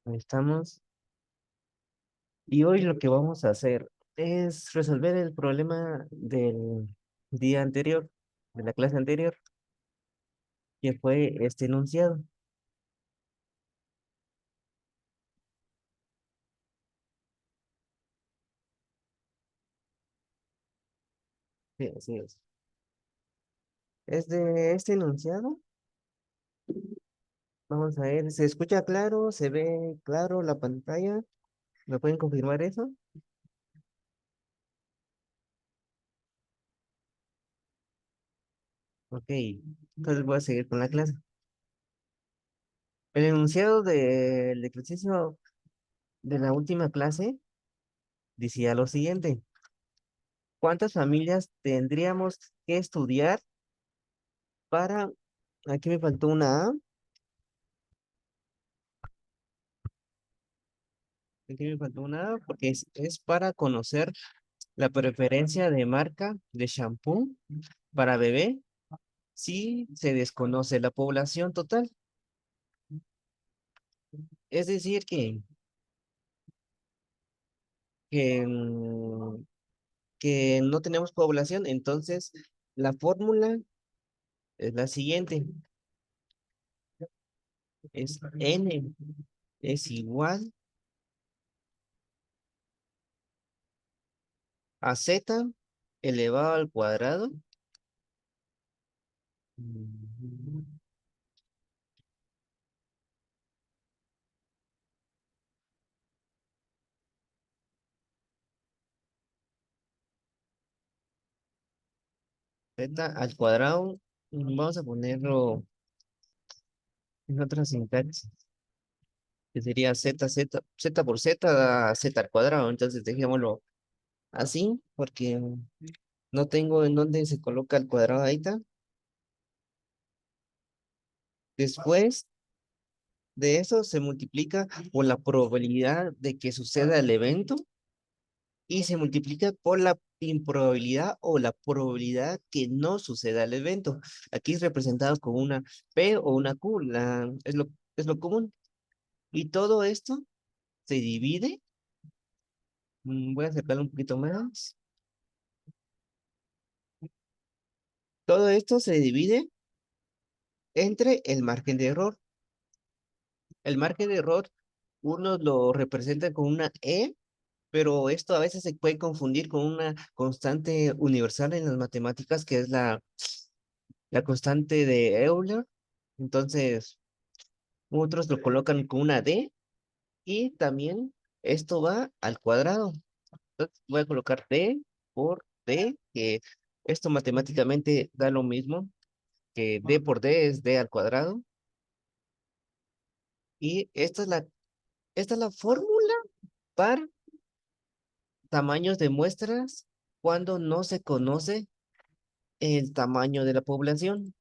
Ahí estamos. Y hoy lo que vamos a hacer es resolver el problema del día anterior, de la clase anterior, que fue este enunciado. Sí, así es. Es de este enunciado. Vamos a ver, ¿se escucha claro? ¿Se ve claro la pantalla? ¿Me pueden confirmar eso? Ok, entonces voy a seguir con la clase. El enunciado del ejercicio de la última clase decía lo siguiente. ¿Cuántas familias tendríamos que estudiar para... Aquí me faltó una A. Aquí me faltó una A porque es para conocer la preferencia de marca de shampoo para bebé si se desconoce la población total. Es decir, que, mm, que no tenemos población, entonces la fórmula es la siguiente. Es N es igual a Z elevado al cuadrado. mm, Z al cuadrado. Vamos a ponerlo en otra sintaxis, que sería Z por Z da Z al cuadrado. Entonces dejémoslo así, porque no tengo en dónde se coloca el cuadrado ahí está. Después de eso se multiplica por la probabilidad de que suceda el evento y se multiplica por la improbabilidad o la probabilidad que no suceda el evento. Aquí es representado con una P o una Q, es lo común. Y todo esto se divide, voy a acercarlo un poquito más. Todo esto se divide entre el margen de error. El margen de error, uno lo representa con una E, pero esto a veces se puede confundir con una constante universal en las matemáticas, que es la constante de Euler. Entonces, otros lo colocan con una D y también esto va al cuadrado. Entonces, voy a colocar D por D, que esto matemáticamente da lo mismo, que D por D es D al cuadrado. Y esta es la fórmula para tamaños de muestras cuando no se conoce el tamaño de la población.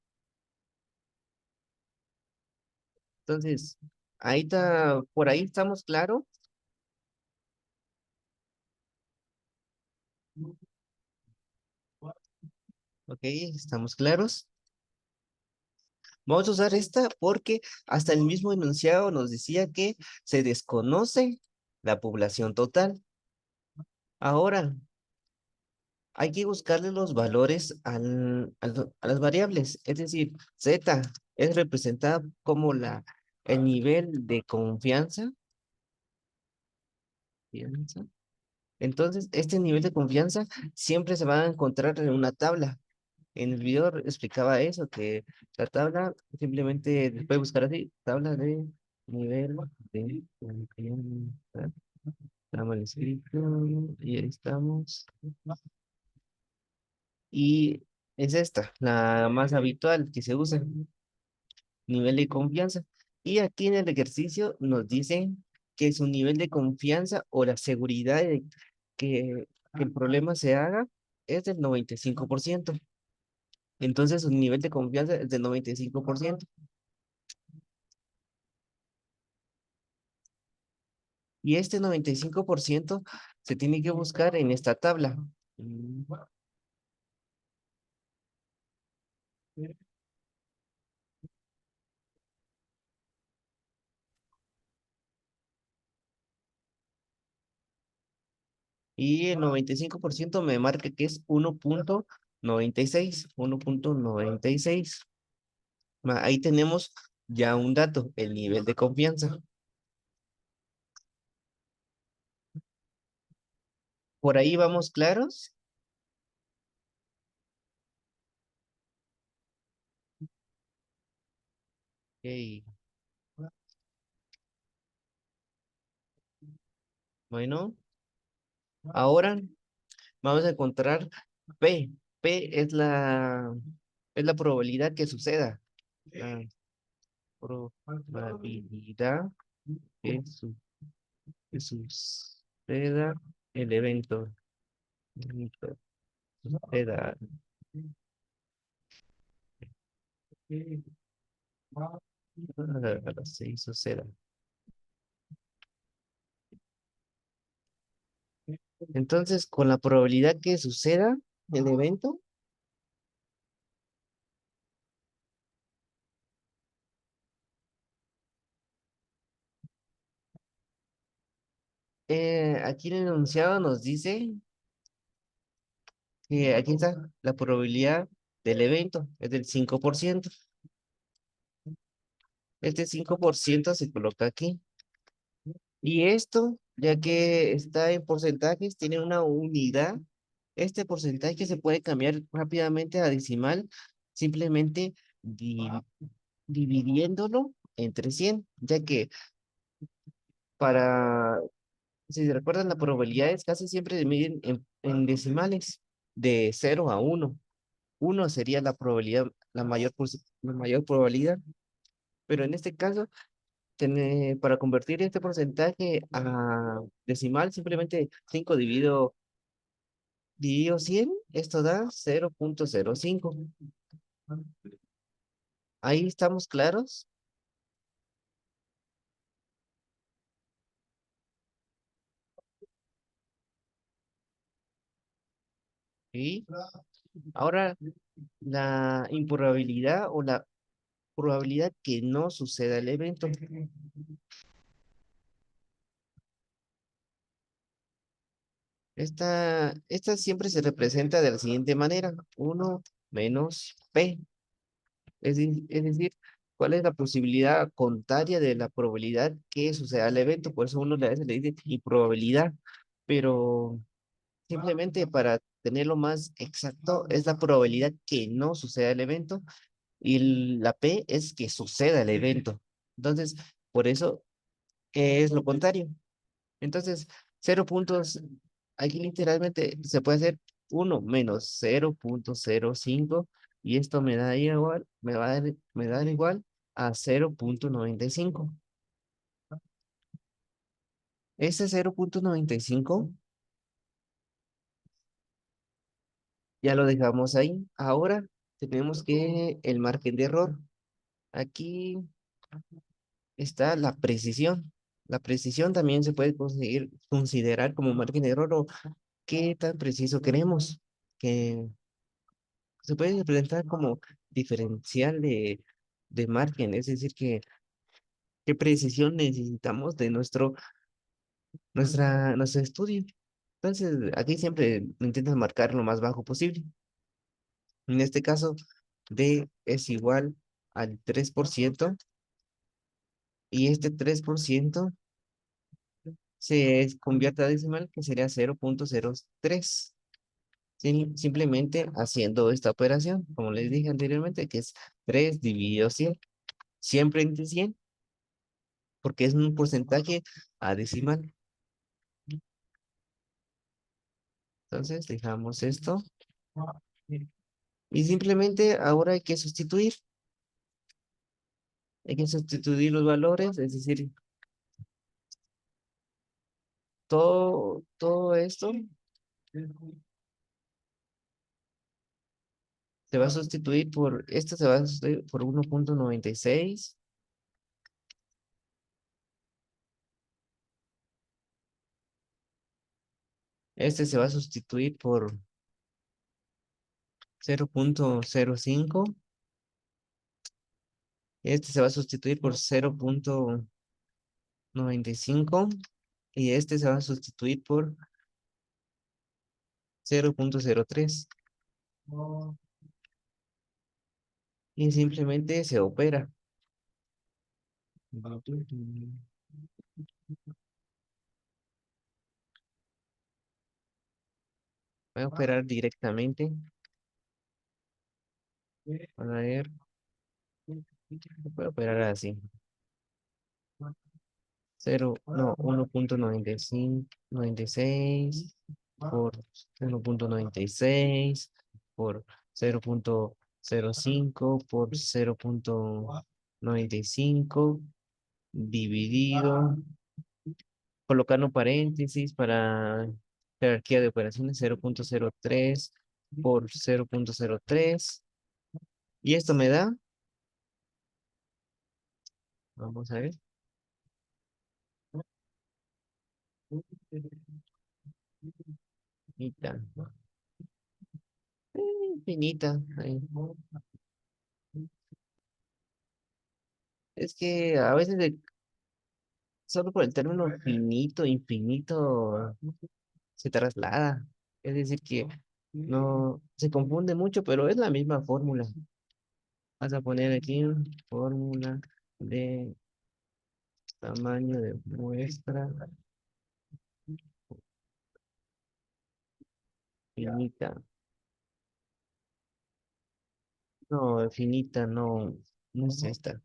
Entonces, ahí está, por ahí estamos claros. Ok, estamos claros. Vamos a usar esta porque hasta el mismo enunciado nos decía que se desconoce la población total. Ahora, hay que buscarle los valores a las variables. Es decir, Z es representada como el nivel de confianza. Confianza. Entonces, este nivel de confianza siempre se va a encontrar en una tabla. En el video explicaba eso, que la tabla simplemente puede buscar así, tabla de nivel de confianza. Está mal escrito, y ahí estamos. Y es esta, la más habitual que se usa, nivel de confianza. Y aquí en el ejercicio nos dicen que su nivel de confianza o la seguridad de que el problema se haga es del 95%. Entonces su nivel de confianza es del 95%. Y este 95% se tiene que buscar en esta tabla. Mm, Y el 95% me marca que es 1.96. 1.96. Ahí tenemos ya un dato, el nivel de confianza. Por ahí vamos claros. Ok. Bueno, ahora vamos a encontrar P. P es la probabilidad que suceda. La probabilidad que, que suceda el evento. Evento suceda. Sí, suceda. Entonces, con la probabilidad que suceda el evento, aquí en el enunciado nos dice que aquí está la probabilidad del evento, es del 5%. Este 5% se coloca aquí. Y esto, ya que está en porcentajes, tiene una unidad. Este porcentaje se puede cambiar rápidamente a decimal, simplemente di- dividiéndolo entre 100, ya que para, si se recuerdan, las probabilidades casi siempre se miden en decimales, de 0 a 1. Uno sería la probabilidad, la mayor probabilidad, pero en este caso, para convertir este porcentaje a decimal, simplemente 5 dividido 100, esto da 0.05. Ahí estamos claros. Y ahora la improbabilidad o la probabilidad que no suceda el evento. Esta siempre se representa de la siguiente manera: uno menos P. Es decir, ¿cuál es la posibilidad contraria de la probabilidad que suceda el evento? Por eso uno a veces le dice improbabilidad, pero simplemente para tenerlo más exacto, es la probabilidad que no suceda el evento y la P es que suceda el evento. Entonces, por eso es lo contrario. Entonces, 0 puntos, aquí literalmente se puede hacer uno menos 0.05 y esto me da igual, me da igual a 0.95. Ese 0.95 ya lo dejamos ahí. Ahora tenemos que el margen de error. Aquí está la precisión. La precisión también se puede considerar como margen de error o qué tan preciso queremos. Que se puede representar como diferencial de margen, es decir, que qué precisión necesitamos de nuestro estudio. Entonces, aquí siempre intentas marcar lo más bajo posible. En este caso, D es igual al 3% y este 3% se convierte a decimal, que sería 0.03. Simplemente haciendo esta operación, como les dije anteriormente, que es 3 dividido 100, siempre entre 100, porque es un porcentaje a decimal. Entonces, dejamos esto y simplemente ahora hay que sustituir los valores, es decir, todo esto se va a sustituir esto se va a sustituir por 1.96. Este se va a sustituir por 0.05. Este se va a sustituir por 0.95 y este se va a sustituir por 0.03 y simplemente se opera. Voy a operar directamente. A ver, voy a operar así. 0, no, 1.96 por 0.96 por 0.05 por 0.95 dividido, colocando paréntesis para jerarquía de operaciones 0.03 por 0.03 y esto me da, vamos a ver, finita, finita. Ahí. Es que a veces solo por el término finito, infinito, se traslada. Es decir, que no se confunde mucho, pero es la misma fórmula. Vas a poner aquí fórmula de tamaño de muestra finita. No, finita, no, no es esta.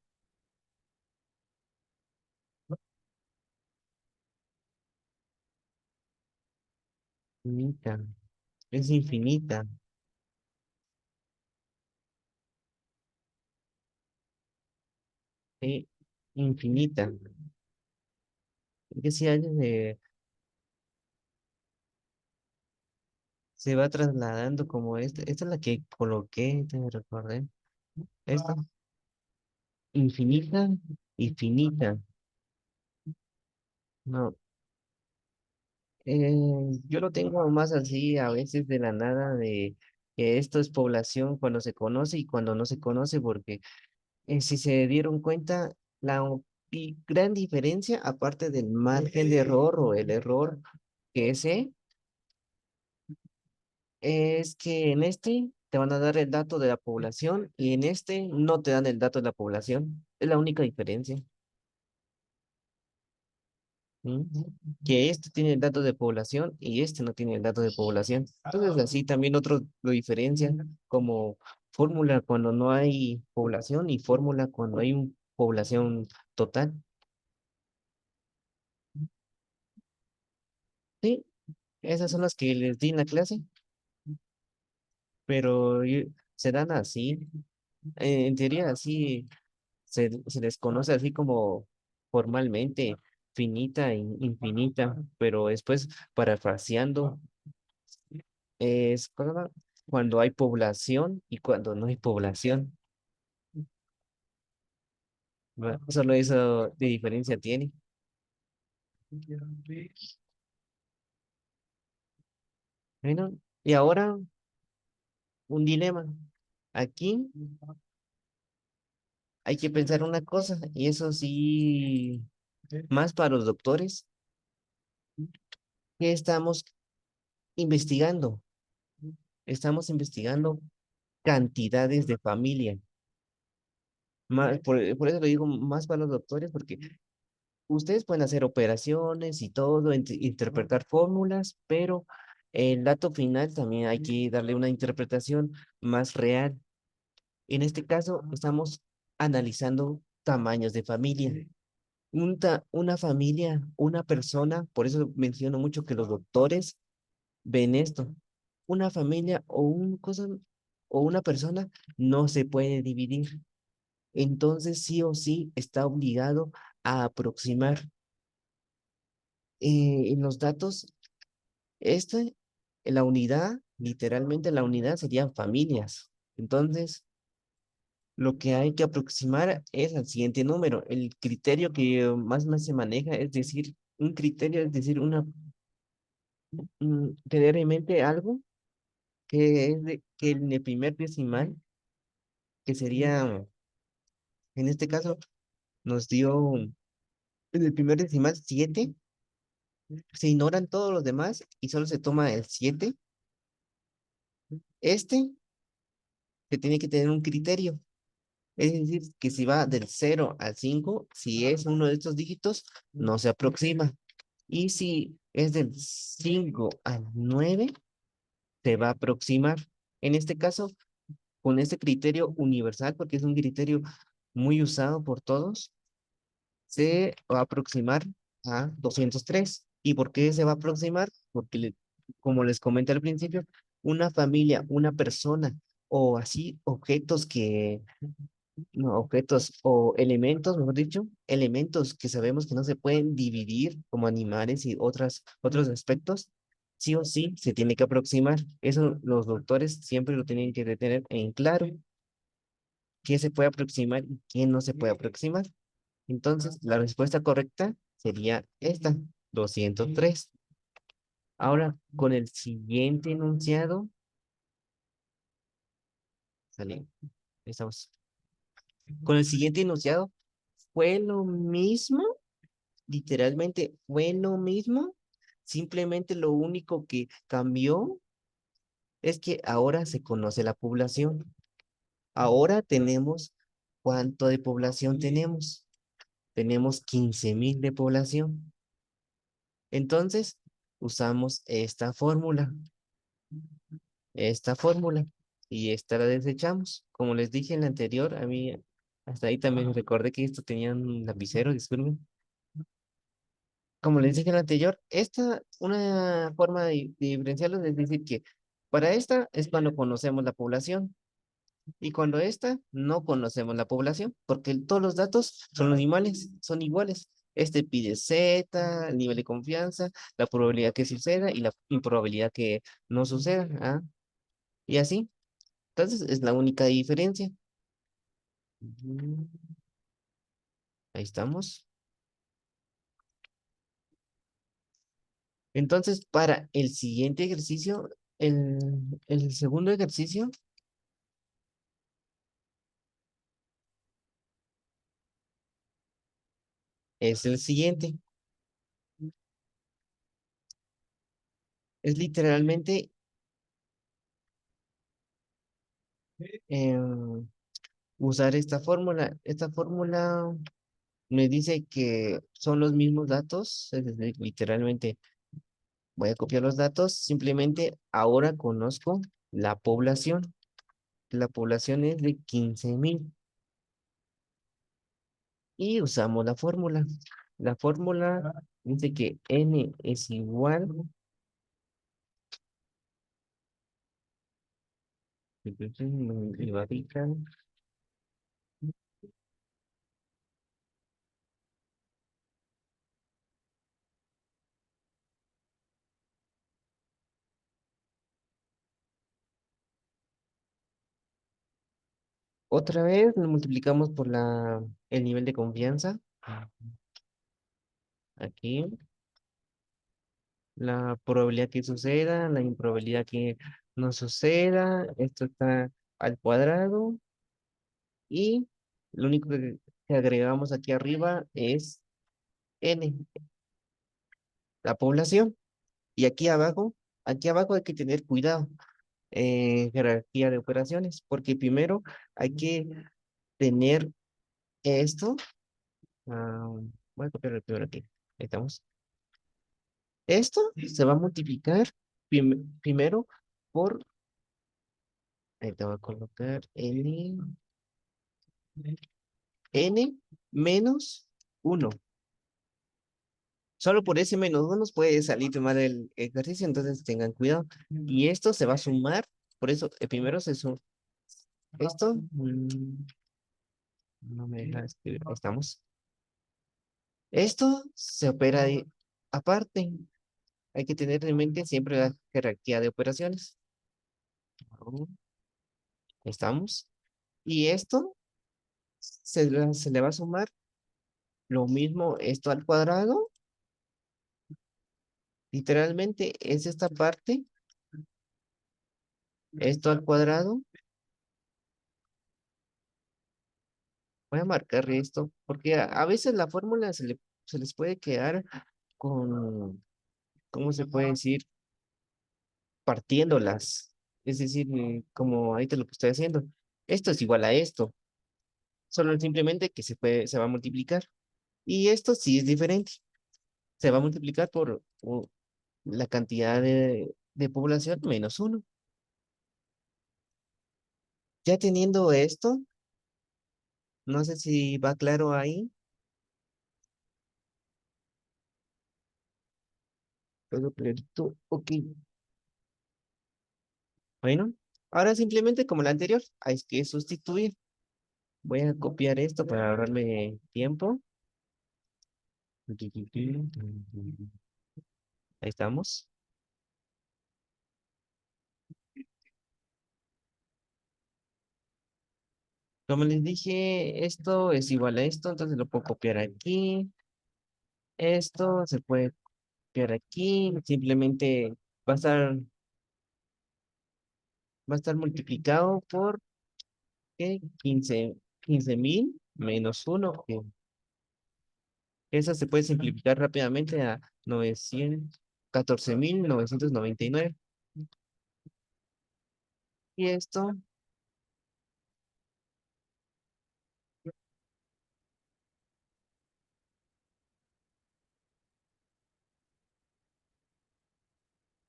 Finita, es infinita, es infinita. Es que si alguien se va trasladando como esta es la que coloqué, te me recordé. Esta, infinita y finita. No, yo lo tengo más así a veces de la nada de que esto es población cuando se conoce y cuando no se conoce, porque si se dieron cuenta, gran diferencia, aparte del margen de error o el error que es que en este te van a dar el dato de la población y en este no te dan el dato de la población. Es la única diferencia. ¿Mm? Que este tiene el dato de población y este no tiene el dato de población. Entonces así también otros lo diferencian como fórmula cuando no hay población y fórmula cuando hay población total. Sí, esas son las que les di en la clase, pero se dan así. En teoría así se les conoce así como formalmente finita e infinita, pero después parafraseando es cuando hay población y cuando no hay población. Solo eso de diferencia tiene. Bueno, y ahora un dilema. Aquí hay que pensar una cosa, y eso sí, más para los doctores, que estamos investigando. Estamos investigando cantidades de familia. Más, por eso lo digo más para los doctores, porque ustedes pueden hacer operaciones y todo, interpretar fórmulas, pero el dato final también hay que darle una interpretación más real. En este caso, estamos analizando tamaños de familia. Una familia, una persona, por eso menciono mucho que los doctores ven esto. Una familia o una persona no se puede dividir. Entonces, sí o sí está obligado a aproximar en los datos. Este, la unidad, literalmente la unidad serían familias. Entonces, lo que hay que aproximar es al siguiente número. El criterio que más se maneja es decir, un criterio, es decir, tener en mente algo que es que en el primer decimal, que sería, en este caso, nos dio en el primer decimal 7, se ignoran todos los demás y solo se toma el 7 Este que tiene que tener un criterio. Es decir, que si va del 0 al 5, si es uno de estos dígitos, no se aproxima. Y si es del 5 al 9, se va a aproximar. En este caso, con este criterio universal, porque es un criterio muy usado por todos, se va a aproximar a 203. ¿Y por qué se va a aproximar? Porque, como les comenté al principio, una familia, una persona o así objetos que no, objetos o elementos, mejor dicho, elementos que sabemos que no se pueden dividir como animales y otros aspectos, sí o sí se tiene que aproximar. Eso los doctores siempre lo tienen que tener en claro, qué se puede aproximar y qué no se puede aproximar. Entonces, la respuesta correcta sería esta, 203. Ahora, con el siguiente enunciado, sale, estamos. Con el siguiente enunciado, fue lo mismo. Literalmente fue lo mismo, simplemente lo único que cambió es que ahora se conoce la población. Ahora tenemos cuánto de población tenemos. Tenemos 15.000 de población. Entonces, usamos esta fórmula, y esta la desechamos. Como les dije en la anterior, a mí hasta ahí también recordé que esto tenía un lapicero, disculpen. Como les dije en la anterior, una forma de diferenciarlos es decir que para esta es cuando conocemos la población y cuando esta no conocemos la población, porque todos los datos son los iguales, son iguales. Este pide Z, el nivel de confianza, la probabilidad que suceda y la improbabilidad que no suceda. ¿Ah? Y así. Entonces es la única diferencia. Ujú. Ahí estamos. Entonces, para el siguiente ejercicio, el segundo ejercicio es el siguiente. Es literalmente em, usar esta fórmula. Esta fórmula me dice que son los mismos datos. Es decir, literalmente voy a copiar los datos. Simplemente ahora conozco la población. La población es de 15.000. Y usamos la fórmula. La fórmula dice que n es igual. Y va a picar. Otra vez lo multiplicamos por el nivel de confianza. Aquí. La probabilidad que suceda, la improbabilidad que no suceda, esto está al cuadrado y lo único que agregamos aquí arriba es n, la población. Y aquí abajo hay que tener cuidado en jerarquía de operaciones, porque primero hay que tener esto. ah, Voy a copiar el primero aquí. Ahí estamos. Esto se va a multiplicar primero por, ahí te voy a colocar n menos uno. Solo por ese menos uno puede salir mal el ejercicio, entonces tengan cuidado. Y esto se va a sumar, por eso primero se suma. Esto no me deja escribir. Ahí estamos. Esto se opera aparte. Hay que tener en mente siempre la jerarquía de operaciones. Ahí estamos. Y esto se le va a sumar lo mismo, esto al cuadrado. Literalmente es esta parte, esto al cuadrado. Voy a marcar esto, porque a veces la fórmula se les puede quedar con, ¿cómo se puede decir? Partiéndolas. Es decir, como ahorita lo que estoy haciendo. Esto es igual a esto, solo simplemente que se va a multiplicar. Y esto sí es diferente. Se va a multiplicar por la cantidad de población menos uno. Ya teniendo esto, no sé si va claro ahí. Todo clarito. Ok. Bueno, ahora simplemente como la anterior, hay que sustituir. Voy a copiar esto para ahorrarme tiempo. Ahí estamos. Como les dije, esto es igual a esto, entonces lo puedo copiar aquí. Esto se puede copiar aquí. Simplemente va a estar, va a estar multiplicado por ¿qué? 15.000 menos uno, que eso se puede simplificar rápidamente a 14.999. Y esto,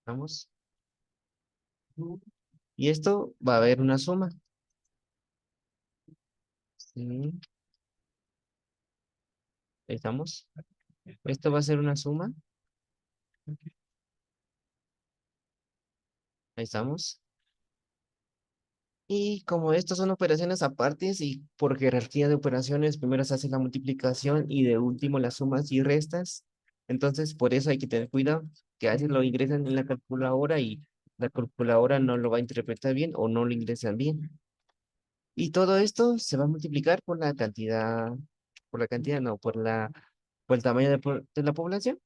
vamos. Y esto va a haber una suma. Sí, ahí estamos. Esto va a ser una suma. Ahí estamos. Y como estas son operaciones apartes y por jerarquía de operaciones, primero se hace la multiplicación y de último las sumas y restas. Entonces, por eso hay que tener cuidado, que a veces lo ingresan en la calculadora y la calculadora no lo va a interpretar bien o no lo ingresan bien. Y todo esto se va a multiplicar por la cantidad, no, por el tamaño de la población.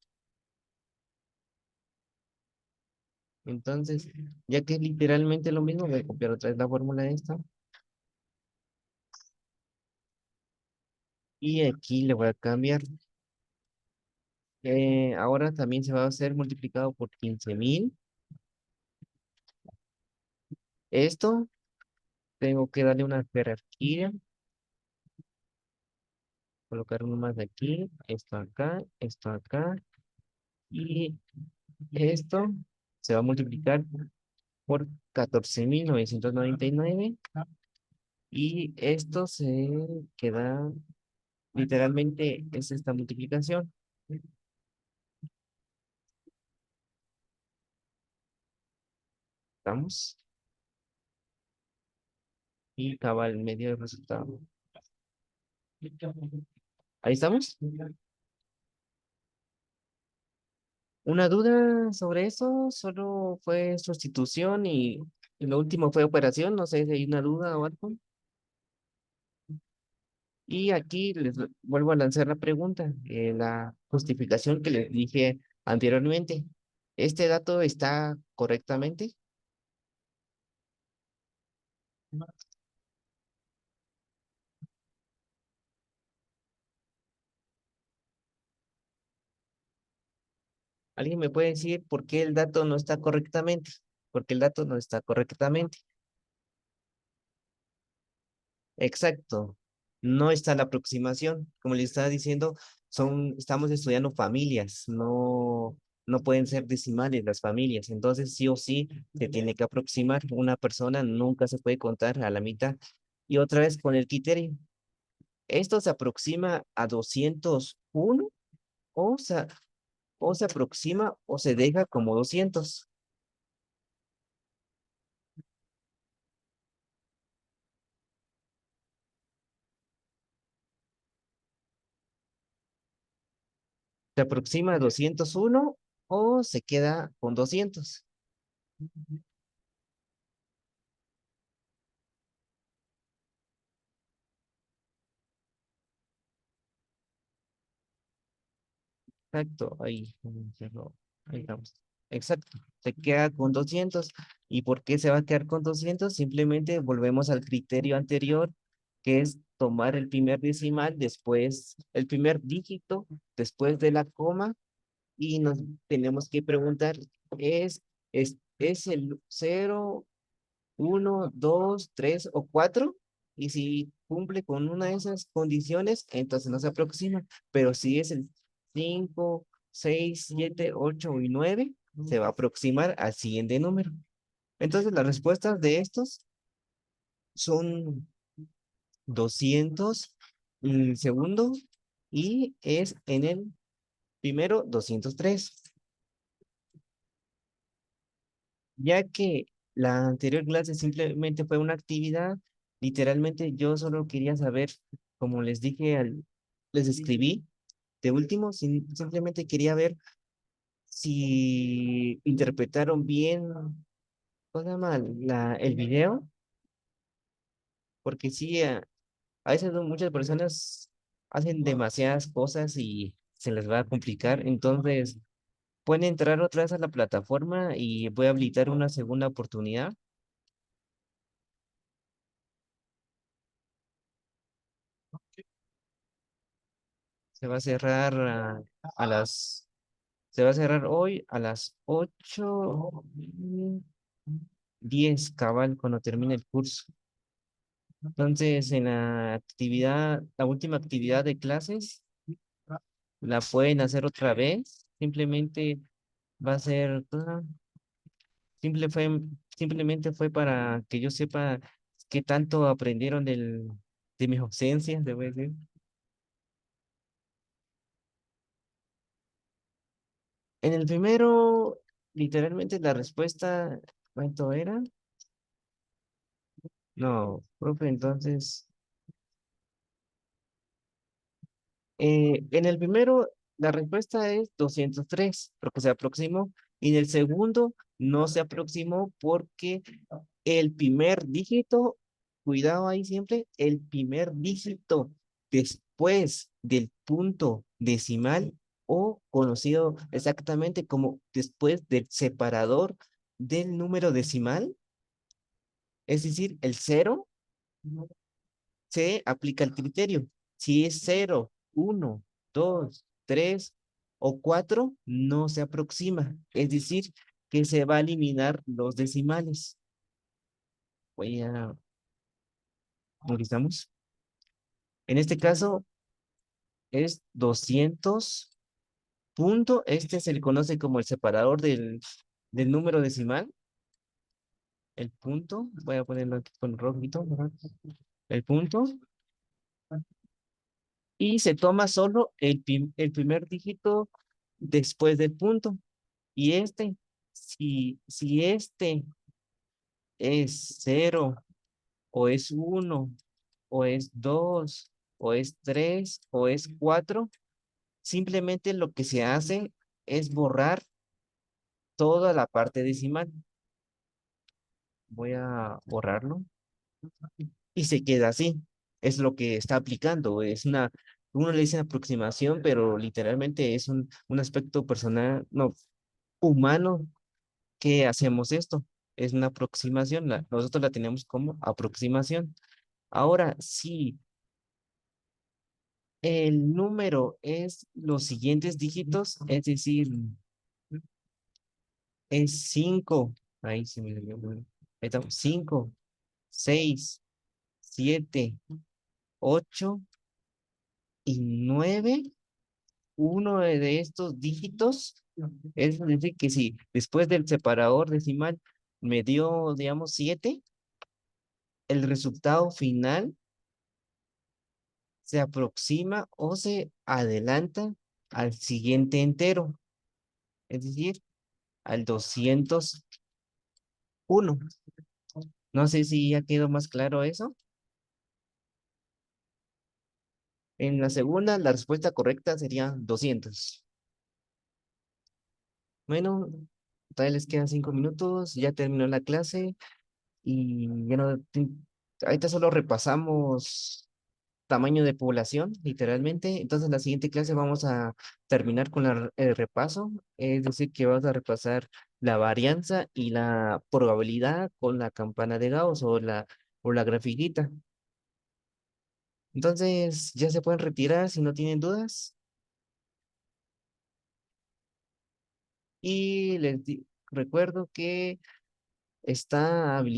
Entonces, ya que es literalmente lo mismo, voy a copiar otra vez la fórmula de esta. Y aquí le voy a cambiar. Ahora también se va a hacer multiplicado por 15.000. Esto tengo que darle una jerarquía. Colocar uno más de aquí. Esto acá. Esto acá. Y esto se va a multiplicar por 14.999. Y esto se queda, literalmente, es esta multiplicación. Vamos. Y cabal medio del resultado. Ahí estamos. Una duda sobre eso, solo fue sustitución y lo último fue operación, no sé si hay una duda o algo. Y aquí vuelvo a lanzar la pregunta, la justificación que les dije anteriormente. ¿Este dato está correctamente? ¿Alguien me puede decir por qué el dato no está correctamente? Porque el dato no está correctamente. Exacto. No está la aproximación. Como les estaba diciendo, estamos estudiando familias, no pueden ser decimales las familias. Entonces, sí o sí, se tiene que aproximar. Una persona nunca se puede contar a la mitad. Y otra vez con el criterio. ¿Esto se aproxima a 201 o se, o se aproxima o se deja como 200? ¿Se aproxima a 201 o se queda con 200? Exacto, ahí estamos. Exacto, se queda con 200. ¿Y por qué se va a quedar con 200? Simplemente volvemos al criterio anterior, que es tomar el primer decimal, después el primer dígito, después de la coma, y nos tenemos que preguntar, ¿es el cero? uno, dos, tres o cuatro. Y si cumple con una de esas condiciones, entonces no se aproxima. Pero si es el 5, 6, 7, 8 y 9, se va a aproximar al siguiente número. Entonces las respuestas de estos son 200 en el segundo y es en el primero 203. Ya que la anterior clase simplemente fue una actividad, literalmente yo solo quería saber, como les dije, les escribí de último, simplemente quería ver si interpretaron bien, ¿cómo se llama? El video, porque sí, a veces muchas personas hacen demasiadas cosas y se les va a complicar, entonces pueden entrar otra vez a la plataforma y voy a habilitar una segunda oportunidad. Se va a cerrar a las, se va a cerrar hoy a las 8:10 cabal, cuando termine el curso. Entonces, en la actividad, la última actividad de clases, la pueden hacer otra vez. Simplemente va a ser, simple fue, simplemente fue para que yo sepa qué tanto aprendieron de mis ausencias, debo decir. En el primero, literalmente la respuesta, ¿cuánto era? No, profe, entonces, en el primero, la respuesta es 203 porque se aproximó, y en el segundo no se aproximó porque el primer dígito, cuidado ahí siempre, el primer dígito después del punto decimal o conocido exactamente como después del separador del número decimal, es decir, el cero, se aplica el criterio. Si es 0, 1, 2, 3 o 4, no se aproxima. Es decir, que se va a eliminar los decimales. Voy a, ¿Revisamos? En este caso es 200 punto. Este se le conoce como el separador del número decimal. El punto, voy a ponerlo aquí con rojito, ¿verdad? El punto. Y se toma solo el primer dígito después del punto. Y si este es cero, o es uno, o es dos, o es tres, o es cuatro, simplemente lo que se hace es borrar toda la parte decimal. Voy a borrarlo y se queda así. Es lo que está aplicando. Uno le dice aproximación, pero literalmente es un aspecto personal, no, humano, que hacemos esto. Es una aproximación. Nosotros la tenemos como aproximación. Ahora, si el número es los siguientes dígitos, es decir, es 5, ahí se me olvidó, ahí está, 5, 6, 7, 8 y 9, uno de estos dígitos, es decir, que si después del separador decimal me dio, digamos, 7, el resultado final se aproxima o se adelanta al siguiente entero, es decir, al 201. No sé si ya quedó más claro eso. En la segunda, la respuesta correcta sería 200. Bueno, todavía les quedan 5 minutos, ya terminó la clase y ya no, ahorita solo repasamos tamaño de población, literalmente. Entonces, la siguiente clase vamos a terminar con el repaso, es decir, que vamos a repasar la varianza y la probabilidad con la campana de Gauss o la grafiquita. Entonces, ya se pueden retirar si no tienen dudas. Y recuerdo que está habilitado